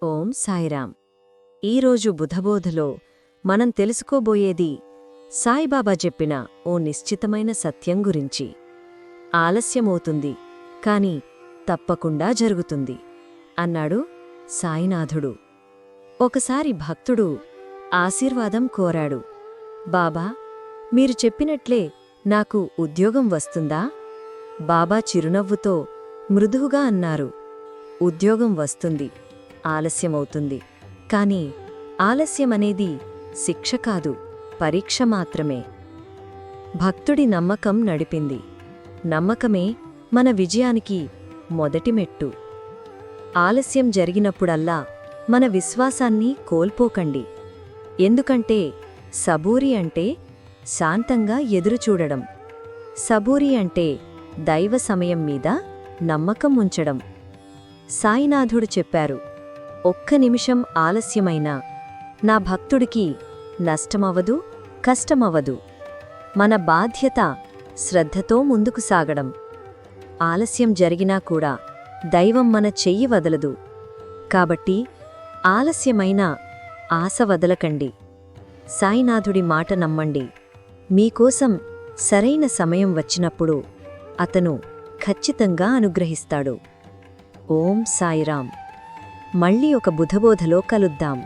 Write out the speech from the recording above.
ఓం సాయిరాం. ఈరోజు బుధబోధలో మనం తెలుసుకోబోయేది సాయిబాబా చెప్పిన ఓ నిశ్చితమైన సత్యం గురించి. ఆలస్యమవుతుంది కాని తప్పకుండా జరుగుతుంది అన్నాడు సాయినాథుడు. ఒకసారి భక్తుడు ఆశీర్వాదం కోరాడు. బాబా, మీరు చెప్పినట్లే నాకు ఉద్యోగం వస్తుందా? బాబా చిరునవ్వుతో మృదువుగా అన్నారు, ఉద్యోగం వస్తుంది, ఆలస్యమవుతుంది. కాని ఆలస్యమనేది శిక్ష కాదు, పరీక్ష మాత్రమే. భక్తుడి నమ్మకం నడిపింది. నమ్మకమే మన విజయానికి మొదటి మెట్టు. ఆలస్యం జరిగినప్పుడల్లా మన విశ్వాసాన్ని కోల్పోకండి. ఎందుకంటే సబూరి అంటే శాంతంగా ఎదురుచూడడం. సబూరి అంటే దైవ సమయం మీద నమ్మకం ఉంచడం. సాయినాథుడు చెప్పారు, ఒక్క నిమిషం ఆలస్యమైనా నా భక్తుడికి నష్టమవదు, కష్టమవదు. మన బాధ్యత శ్రద్ధతో ముందుకు సాగడం. ఆలస్యం జరిగినా కూడా దైవం మన చెయ్యి వదలదు. కాబట్టి ఆలస్యమైనా ఆశ వదలకండి. సాయినాథుడి మాట నమ్మండి. మీకోసం సరైన సమయం వచ్చినప్పుడు అతను ఖచ్చితంగా అనుగ్రహిస్తాడు. ఓం సాయిరాం. మళ్ళీ ఒక బుధబోధలో కలుద్దాం.